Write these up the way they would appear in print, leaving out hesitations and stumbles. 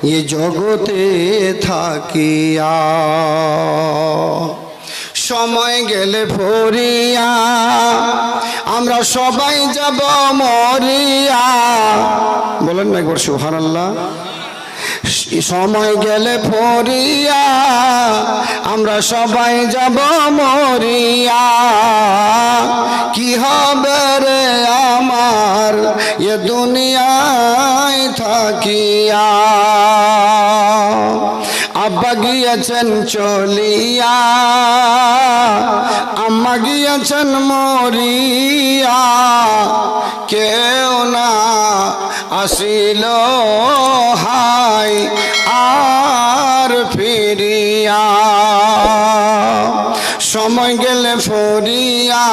এ জগতে থাকিয়া। সময় গেলে ফরিয়া আমরা সবাই যাব মরিয়া। বলেন না একবার সুবহানাল্লাহ। সময় গেলে ফরিয়া আমরা সবাই যাব মরিয়া। কি হবে রে আমার এ দুনিয়ায় থাকিয়া। আব্বা গিয়েছেন চলিয়া, আম্মা গিয়েছেন মরিয়া। কেউ না আসিল হাই আর ফিরিয়া। সময় গেলে ফরিয়া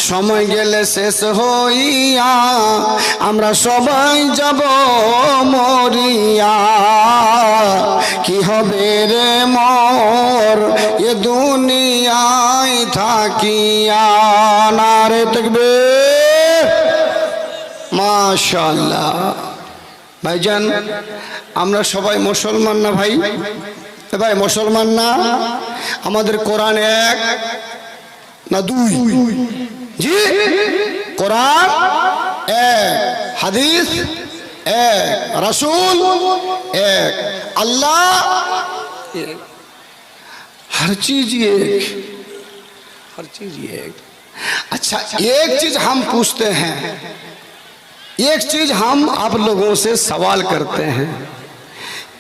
সময় গেলে শেষ হইয়া আমরা সবাই যাব মরিয়া। কি হবে রে মোর এ দুনিয়ায় থাকিয়া। নারে তাকবীর, মাশাআল্লাহ। ভাইজান আমরা সবাই মুসলমান না ভাই? ভাই মুসলমান না? আমাদের কোরআন এক না দুই? জি, কোরআন এক, হাদিস এক, রাসূল एक, अल्लाह एक, हर चीज एक, हर चीज एक। अच्छा एक चीज हम पूछते हैं, एक चीज हम आप लोगों से सवाल करते हैं,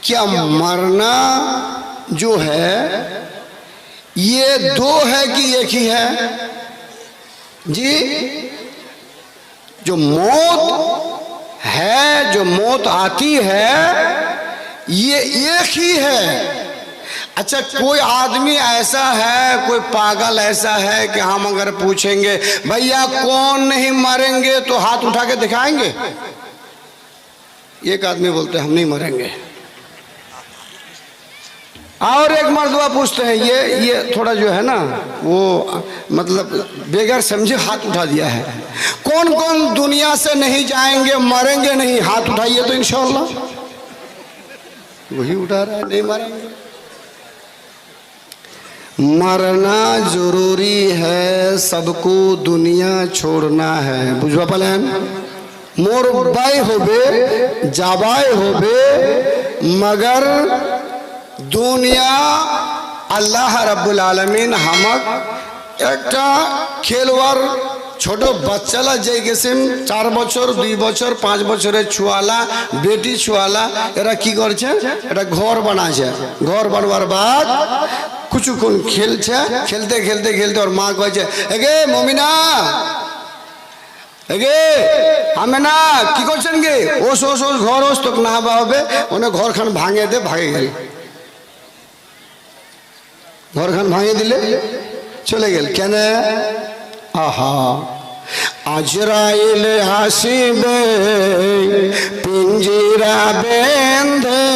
क्या मरना जो है ये दो है कि एक ही है? जी, जो मौत है, जो मौत आती है ये एक ही है। अच्छा कोई आदमी ऐसा है, कोई पागल ऐसा है कि हम अगर पूछेंगे भैया कौन नहीं मरेंगे तो हाथ उठा के दिखाएंगे? एक आदमी बोलते हैं हम नहीं मरेंगे, और एक मर्दवा पूछते हैं ये थोड़ा जो है ना वो मतलब बेगर समझे हाथ उठा दिया है। कौन कौन दुनिया से नहीं जाएंगे, मरेंगे नहीं? हाथ उठाइए तो इंशाअल्लाह। वही उठा रहा है, नहीं मरेंगे। मरना जरूरी है, सबको दुनिया छोड़ना है। बुझवा पालेन? मोर बाई होबे जाबाई होबे, मगर दुनिया अल्लाह रब्बुल आलमीन हमक একটা খেলোয়ার ছোট বাচ্চালা যে গেছেন 4 বছর 2 বছর 5 বছরের ছুয়ালা বেটি ছুয়ালা এরা কি করছে? এটা ঘর বানাছে। ঘর বানবার বাদ কিছুক্ষণ খেলছে, খেলতে খেলতে খেলতে ওর মা কইছে এগে মমিনা, এগে আমেনা কি করছেন গে? ওস ওস ওস ঘর ওস তোক না হবে ওনে ঘরখান ভাঙে দে। ভাগে গেল, ঘরখান ভাঙে দিলে চলে গেল। কেন? আহা আজরাইল আসিবে পিঞ্জিরা বেঁধে,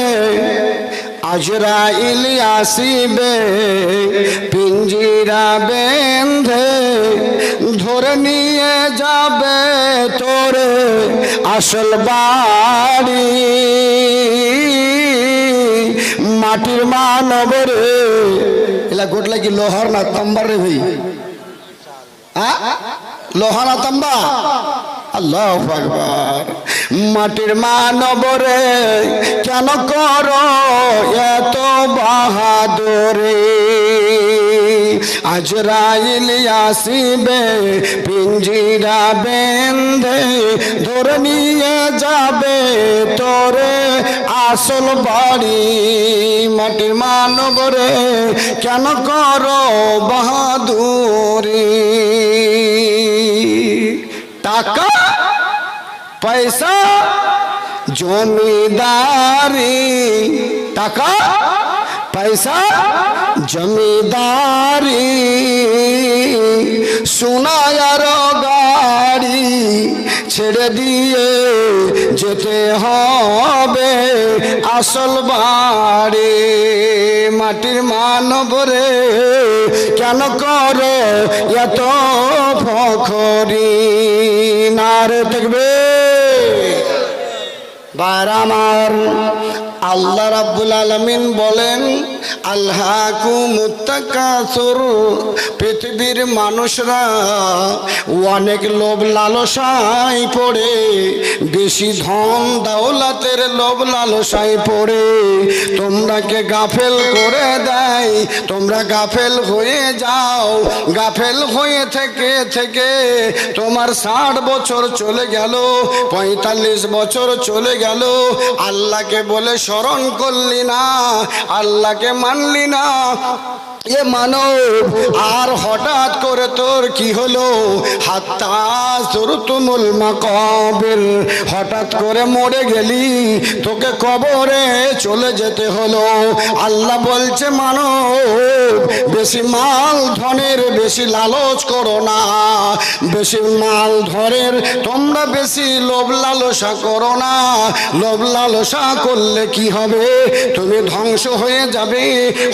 আজরাইল আসিবে পিঞ্জিরা বেঁধে, ধরে নিয়ে যাবে তোরে আসল বাড়ি। মাটির মানব রে, এলা গোটলা কি লোহার না তাম্বার রে ভাই? লোহা না তাম্বা? আল্লাহু আকবার। মাটির মানব রে কেন করো এত বাহাদুরি? আজরাইল আসিবে পিঞ্জিরা বেঁধে, ধরে নিয়ে যাবে তোরে আসল বাড়ি। মাটির মানব রে কেন করো বাহাদুরি? টাকা পয়সা জমিদারি, টাকা পয়সা জমিদারি, সোনার গাড়ি ছেড়ে দিয়ে যেতে হবে আসল বাড়ি। মাটির মানব রে কেন করো এত ফখরি? নারে দেখবে বার আমার আল্লাহ রাব্বুল আলামিন বলেন আল্লাহকুমুত তাকাসুর, পৃথিবীর মানুষরা অনেক লোভ লালসায় পড়ে, বেশি ধন দৌলতের লোভ লালসায় পড়ে তোমরাকে গাফেল করে দেয়। তোমরা গাফেল হয়ে যাও, গাফেল হয়ে থেকে থেকে তোমার 60 বছর চলে গেল, 45 বছর চলে গেল, আল্লাহকে বলে স্মরণ করলি না, আল্লাহকে মানলি না। এ মানব, আর হঠাৎ করে তোর কি হলো? হাত্তা সুরতুমুল মাকাবির, হঠাৎ করে মরে গেলি, তোকে কবরে চলে যেতে হলো। আল্লাহ বলছে মানব, বেশি মাল ধনের বেশি লালচ করো না, বেশি মাল ধনের তোমরা বেশি লোভ লালসা করো না। লোভ লালসা করলে কি হবে? তুমি ধ্বংস হয়ে যাবে,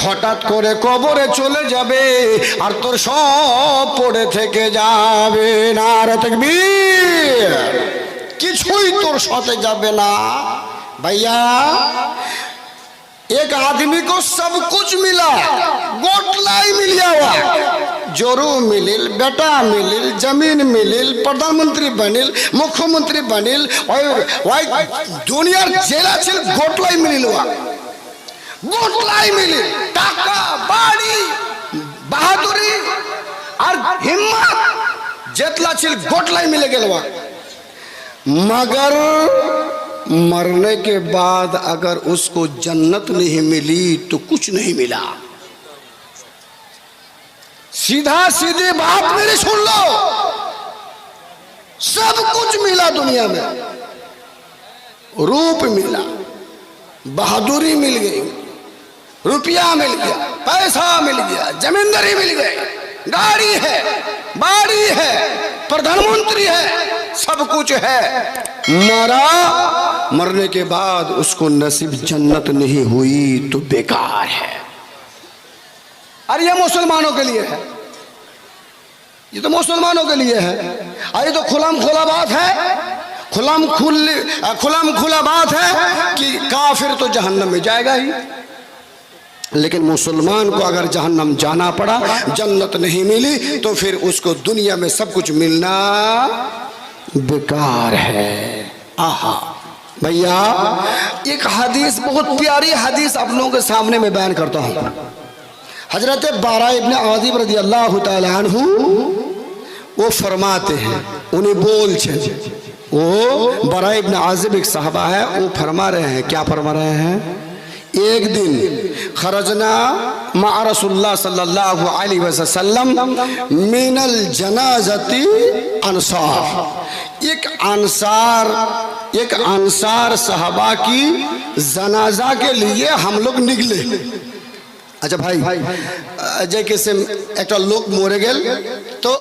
হঠাৎ করে কবরে চলে যাবে, আর তোর সব পড়ে থেকে যাবে। নারে তাকবীর, কিছুই তোর সাথে যাবে না। भैया एक आदमी को सब कुछ मिला, गोटलाई मिल गया, जोरू मिलिल, बेटा मिलिल, जमीन मिलिल, प्रधानमंत्री बनिल, मुख्यमंत्री बनिल, दुनियार जेला छिल गोटलाई मिलिल, गोटलाई मिलिल, टाका बाड़ी बहादुरी और हिम्मत जेतला छिल गोटलाई मिले गेलवा। मगर मरने के बाद अगर उसको जन्नत नहीं मिली तो कुछ नहीं मिला। सीधा सीधी बात मेरी सुन लो, सब कुछ मिला दुनिया में, रूप मिला, बहादुरी मिल गई, रुपया मिल गया, पैसा मिल गया, जमींदारी मिल गई, गाड़ी है, बाड़ी है, प्रधानमंत्री है, सब कुछ है। मरा, मरने के बाद उसको नसीब जन्नत नहीं हुई तो बेकार है। अरे ये मुसलमानों के लिए है, ये तो मुसलमानों के लिए है। अरे तो खुलाम खुला बात है, खुलाम खुला बात है कि काफिर तो जहन्नम में जाएगा ही, लेकिन मुसलमान को अगर जहन्नम जाना पड़ा, जन्नत नहीं मिली, तो फिर उसको दुनिया में सब कुछ मिलना बेकार है। आहा भैया, एक हदीस, बहुत प्यारी हदीस आप लोगों के सामने मैं बयान करता हूँ। हजरत बारा इब्न आज़िब रज़ी अल्लाह तआला अन्हु वो फरमाते हैं, उन्हें बोल छे, वो बारा इब्न आज़िब एक साहबा है, वो फरमा रहे हैं, क्या फरमा रहे हैं? एक दिन खरजना मा रसूलुल्लाह सल्लल्लाहु अलैहि वसल्लम मिनल जनाजती अंसार, एक अंसार साहबा की जनाजा के लिए हम लोग निकले। अच्छा भाई, जैसे एक लोग मरे गेल